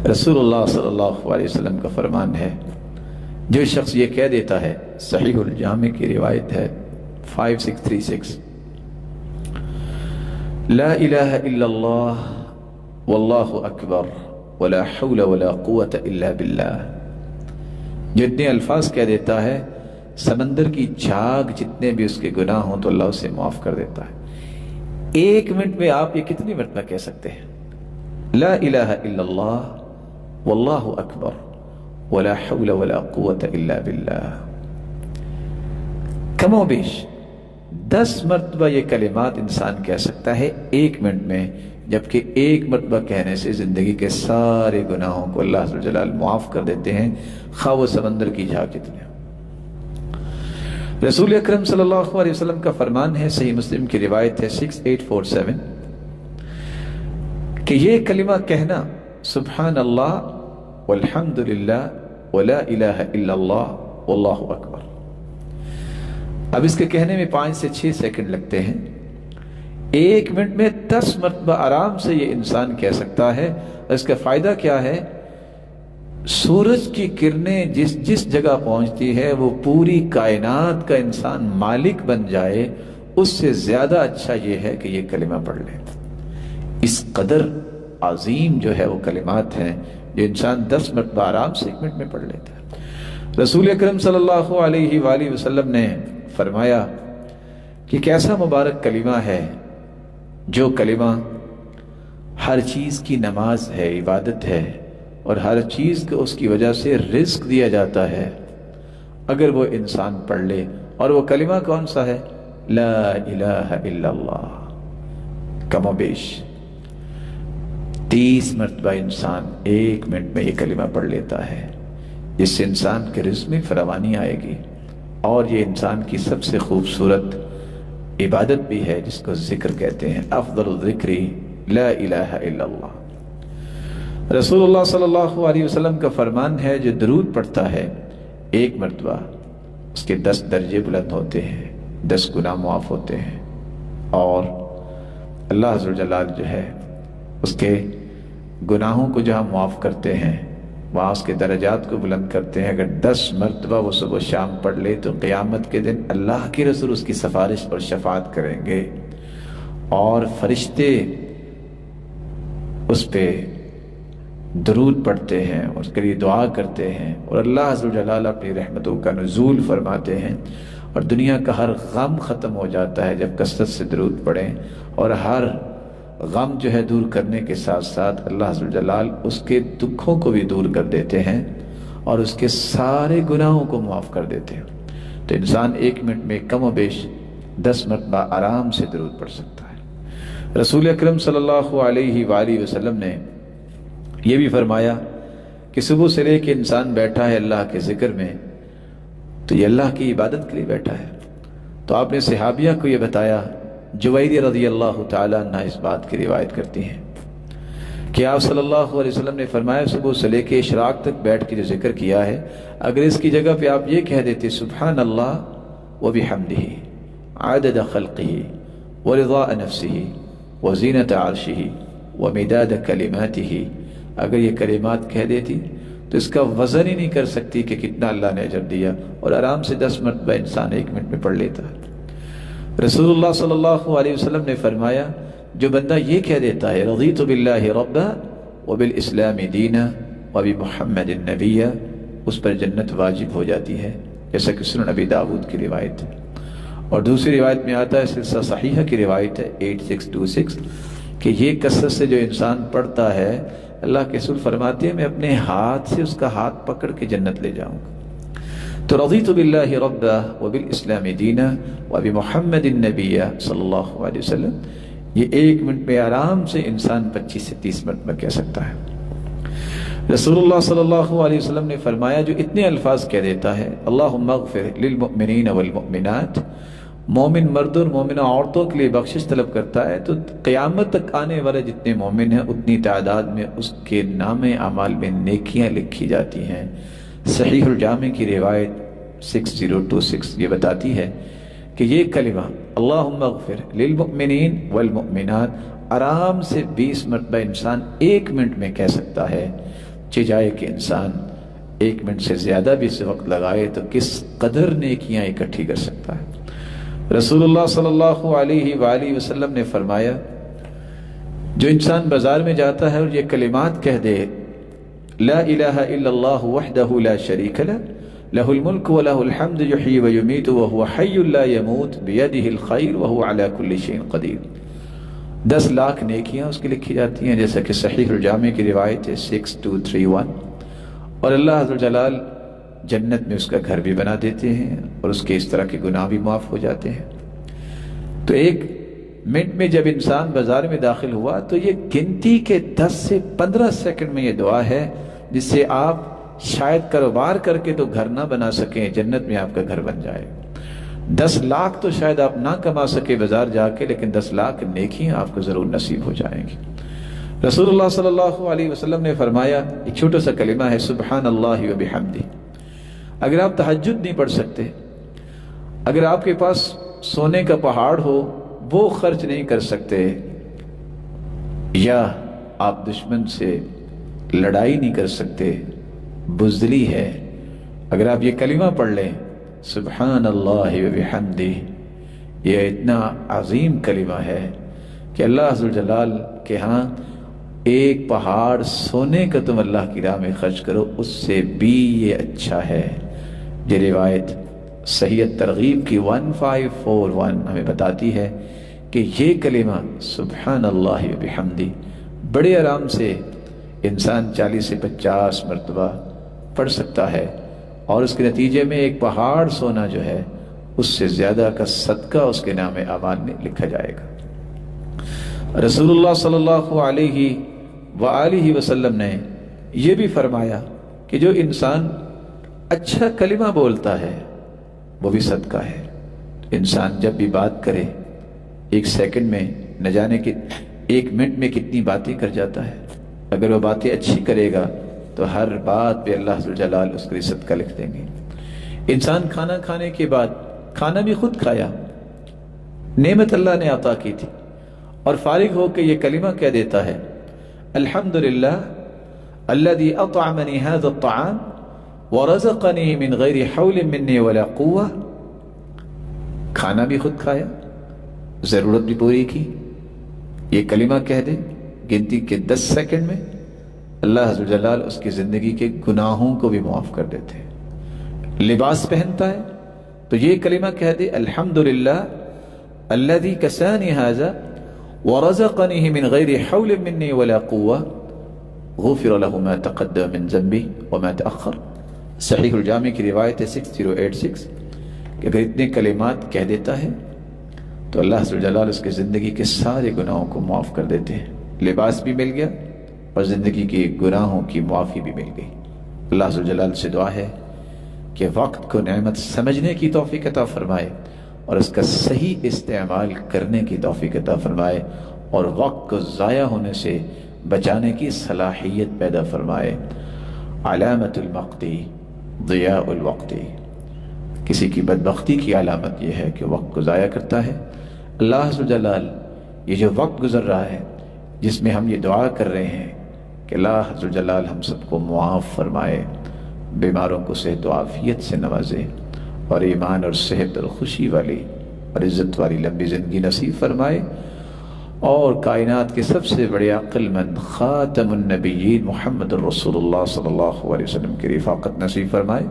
رسول اللہ صلی اللہ علیہ وسلم کا فرمان ہے، جو شخص یہ کہہ دیتا ہے، صحیح الجامع کی روایت ہے 5636، لا الہ الا اللہ واللہ اکبر ولا حول ولا قوة الا باللہ، جو اتنے الفاظ کہہ دیتا ہے سمندر کی جھاگ جتنے بھی اس کے گناہ ہوں تو اللہ اسے معاف کر دیتا ہے۔ ایک منٹ میں آپ یہ کتنی مرتبہ کہہ سکتے ہیں؟ لا الہ الا اللہ واللہ اکبر ولا حول ولا قوة الا باللہ، کم و بیش 10 مرتبہ یہ کلمات انسان کہہ سکتا ہے ایک منٹ میں، جبکہ ایک مرتبہ کہنے سے زندگی کے سارے گناہوں کو اللہ عز و جلال معاف کر دیتے ہیں، خواہ وہ سمندر کی جھاگ جتنے ہوں۔ رسول اکرم صلی اللہ علیہ وسلم کا فرمان ہے، صحیح مسلم کی روایت ہے 6847، کہ یہ کلمہ کہنا سبحان اللہ والحمد للہ ولا الہ الا اللہ واللہ اکبر، اب اس کے کہنے میں 5 سے 6 سیکنڈ لگتے ہیں، ایک منٹ میں 10 مرتبہ آرام سے یہ انسان کہہ سکتا ہے۔ اور اس کا فائدہ کیا ہے؟ سورج کی کرنیں جس جگہ پہنچتی ہے وہ پوری کائنات کا انسان مالک بن جائے، اس سے زیادہ اچھا یہ ہے کہ یہ کلمہ پڑھ لے۔ اس قدر عظیم جو ہے وہ کلمات ہیں جو انسان 10 مرتبہ آرام سے ایک منٹ میں پڑھ لیتا ہے۔ رسول اکرم صلی اللہ علیہ وآلہ وسلم نے فرمایا کہ کیسا مبارک کلمہ ہے جو کلمہ ہر چیز کی نماز ہے، عبادت ہے، اور ہر چیز کو اس کی وجہ سے رزق دیا جاتا ہے اگر وہ انسان پڑھ لے۔ اور وہ کلمہ کون سا ہے؟ لا الہ الا اللہ، کم و بیش 30 مرتبہ انسان ایک منٹ میں یہ کلمہ پڑھ لیتا ہے، جس سے انسان کے رزق میں فراوانی آئے گی، اور یہ انسان کی سب سے خوبصورت عبادت بھی ہے جس کو ذکر کہتے ہیں۔ افضل الذکر لا الہ الا اللہ۔ رسول اللہ صلی اللہ علیہ وسلم کا فرمان ہے، جو درود پڑھتا ہے ایک مرتبہ اس کے 10 درجے بلند ہوتے ہیں، 10 گناہ معاف ہوتے ہیں، اور اللہ عز و جلال جو ہے اس کے گناہوں کو جہاں معاف کرتے ہیں وہاں اس کے درجات کو بلند کرتے ہیں۔ اگر 10 مرتبہ وہ صبح شام پڑھ لے تو قیامت کے دن اللہ کے رسول اس کی سفارش اور شفاعت کریں گے، اور فرشتے اس پہ درود پڑھتے ہیں، اس کے لیے دعا کرتے ہیں، اور اللہ عز و جلال اپنی رحمتوں کا نزول فرماتے ہیں، اور دنیا کا ہر غم ختم ہو جاتا ہے جب کثرت سے درود پڑھیں، اور ہر غم جو ہے دور کرنے کے ساتھ ساتھ اللہ عز و جلال اس کے دکھوں کو بھی دور کر دیتے ہیں اور اس کے سارے گناہوں کو معاف کر دیتے ہیں۔ تو انسان ایک منٹ میں کم و بیش 10 مرتبہ آرام سے درود پڑھ سکتا ہے۔ رسول اکرم صلی اللہ علیہ وآلہ وسلم نے یہ بھی فرمایا کہ صبح سے لے کے انسان بیٹھا ہے اللہ کے ذکر میں تو یہ اللہ کی عبادت کے لیے بیٹھا ہے۔ تو آپ نے صحابیہ کو یہ بتایا، جویریہ رضی اللہ تعالیٰ عنہ اس بات کی روایت کرتی ہیں کہ آپ صلی اللہ علیہ وسلم نے فرمایا صبح سے لے کے اشراق تک بیٹھ کے جو ذکر کیا ہے، اگر اس کی جگہ پہ آپ یہ کہہ دیتے سبحان اللہ وبحمدہ عدد خلقہ ورضاء نفسہ وزینۃ عرشہ ومداد کلماتہ، اگر یہ کلمات کہہ دیتی تو اس کا وزن ہی نہیں کر سکتی کہ کتنا اللہ نے اجر دیا، اور آرام سے 10 مرتبہ انسان ایک منٹ میں پڑھ لیتا ہے۔ رسول اللہ صلی اللہ علیہ وسلم نے فرمایا، جو بندہ یہ کہہ دیتا ہے رضیت باللہ ربا وبالاسلام دینا وبمحمد نبیا، اس پر جنت واجب ہو جاتی ہے، جیسا کہ سنن ابی داؤد کی روایت ہے۔ اور دوسری روایت میں آتا ہے، سلسلہ صحیحہ کی روایت ہے 8626، کہ یہ کثرت سے جو انسان پڑھتا ہے اللہ کے رسول فرماتے ہیں میں اپنے ہاتھ سے اس کا ہاتھ پکڑ کے جنت لے جاؤں گا۔ تو رضیت باللہ ربا وبالاسلام دینا وبمحمد النبی صلی اللہ علیہ وسلم، یہ ایک منٹ میں آرام سے انسان 25 سے 30 مرتبہ کہہ سکتا ہے۔ رسول اللہ صلی اللہ علیہ وسلم نے فرمایا، جو اتنے الفاظ کہہ دیتا ہے اللہم اغفر للمؤمنین والمؤمنات، مومن مرد اور مومنہ عورتوں کے لیے بخشش طلب کرتا ہے، تو قیامت تک آنے والے جتنے مومن ہیں اتنی تعداد میں اس کے نام اعمال میں نیکیاں لکھی جاتی ہیں۔ صحیح الجامع کی روایت 6026 یہ بتاتی ہے کہ یہ کلمہ اللہم اغفر للمؤمنین والمؤمنات آرام سے 20 مرتبہ انسان ایک منٹ میں کہہ سکتا ہے، سوچی جائے کہ انسان 1 منٹ سے زیادہ بھی اس وقت لگائے تو کس قدر نیکیاں اکٹھی کر سکتا ہے۔ رسول اللہ صلی اللہ علیہ وآلہ وسلم نے فرمایا، جو انسان بازار میں جاتا ہے اور یہ کلمات کہہ دے، لا الہ الا اللہ وحدہ لا شریک لہ، لہ الملک ولہ الحمد یحیی ویمیت وہو حی لا یموت بیدہ الخیر وہو علی کل شیء قدیر، 10 لاکھ نیکیاں اس کی لکھی جاتی ہیں، جیسا کہ صحیح الجامع کی روایت ہے 6231، اور اللہ عز و جلال جنت میں اس کا گھر بھی بنا دیتے ہیں اور اس کے اس طرح کے گناہ بھی معاف ہو جاتے ہیں۔ تو 1 منٹ میں جب انسان بازار میں داخل ہوا تو یہ گنتی کے 10 سے 15 سیکنڈ میں یہ دعا ہے جس سے آپ شاید کاروبار کر کے تو گھر نہ بنا سکیں، جنت میں آپ کا گھر بن جائے۔ 10 لاکھ تو شاید آپ نہ کما سکے بازار جا کے، لیکن 10 لاکھ نیکیاں آپ کو ضرور نصیب ہو جائیں گی۔ رسول اللہ صلی اللہ علیہ وسلم نے فرمایا، ایک چھوٹا سا کلمہ ہے سبحان اللہ و بحمدہ۔ اگر آپ تہجد نہیں پڑھ سکتے، اگر آپ کے پاس سونے کا پہاڑ ہو وہ خرچ نہیں کر سکتے، یا آپ دشمن سے لڑائی نہیں کر سکتے، بزدلی ہے، اگر آپ یہ کلمہ پڑھ لیں سبحان اللہ و بحمدہ، یہ اتنا عظیم کلمہ ہے کہ اللہ عز و جلال کے ہاں 1 پہاڑ سونے کا تم اللہ کی راہ میں خرچ کرو اس سے بھی یہ اچھا ہے۔ یہ روایت صحیح ترغیب کی 1541 ہمیں بتاتی ہے کہ یہ کلمہ سبحان اللہ و بحمدہ بڑے آرام سے انسان 40 سے 50 مرتبہ پڑھ سکتا ہے، اور اس کے نتیجے میں 1 پہاڑ سونا جو ہے اس سے زیادہ کا صدقہ اس کے نام اعمال میں لکھا جائے گا۔ رسول اللہ صلی اللہ علیہ وآلہ وسلم نے یہ بھی فرمایا کہ جو انسان اچھا کلمہ بولتا ہے وہ بھی صدقہ ہے۔ انسان جب بھی بات کرے 1 سیکنڈ میں نہ جانے کہ 1 منٹ میں کتنی باتیں کر جاتا ہے، اگر وہ باتیں اچھی کرے گا تو ہر بات پہ اللہ عز و جلال اس کے لیے صدقہ لکھ دیں گے۔ انسان کھانا کھانے کے بعد، کھانا بھی خود کھایا، نعمت اللہ نے عطا کی تھی، اور فارغ ہو کے یہ کلمہ کہہ دیتا ہے الحمدللہ الذی اطعمنی ھذا الطعام ورزقنی من غیر حول منی ولا قوہ، کھانا بھی خود کھایا، ضرورت بھی پوری کی، یہ کلمہ کہہ دے، گنتی کے 10 سیکنڈ میں اللہ عز و جلال اس کی زندگی کے گناہوں کو بھی معاف کر دیتے ہیں۔ لباس پہنتا ہے تو یہ کلمہ کہہ دے الحمدللہ الذی کسانی ھذا ورزقنی من غیر حول منی ولا قوہ غفر له ما تقدم من ذنبی وما تأخر، صحیح الجامع کی روایت ہے 6086، کہ اگر اتنے کلمات کہہ دیتا ہے تو اللہ عز و جلال اس کے زندگی کے سارے گناہوں کو معاف کر دیتے ہیں، لباس بھی مل گیا اور زندگی کے گناہوں کی معافی بھی مل گئی۔ اللہ عز و جلال سے دعا ہے کہ وقت کو نعمت سمجھنے کی توفیق عطا فرمائے اور اس کا صحیح استعمال کرنے کی توفیق عطا فرمائے، اور وقت کو ضائع ہونے سے بچانے کی صلاحیت پیدا فرمائے۔ علامت المقتی ضیاء الوقت، کسی کی بدبختی کی علامت یہ ہے کہ وقت کو ضائع کرتا ہے۔ اللہ عز و جلال یہ جو وقت گزر رہا ہے جس میں ہم یہ دعا کر رہے ہیں کہ اللہ عز و جلال ہم سب کو معاف فرمائے، بیماروں کو صحت و عافیت سے نوازے، اور ایمان اور صحت اور خوشی والی اور عزت والی لمبی زندگی نصیب فرمائے، اور کائنات کے سب سے بڑے عقل مند خاتم النبیین محمد الرسول اللہ صلی اللہ علیہ وسلم کی رفاقت نصیب فرمائے۔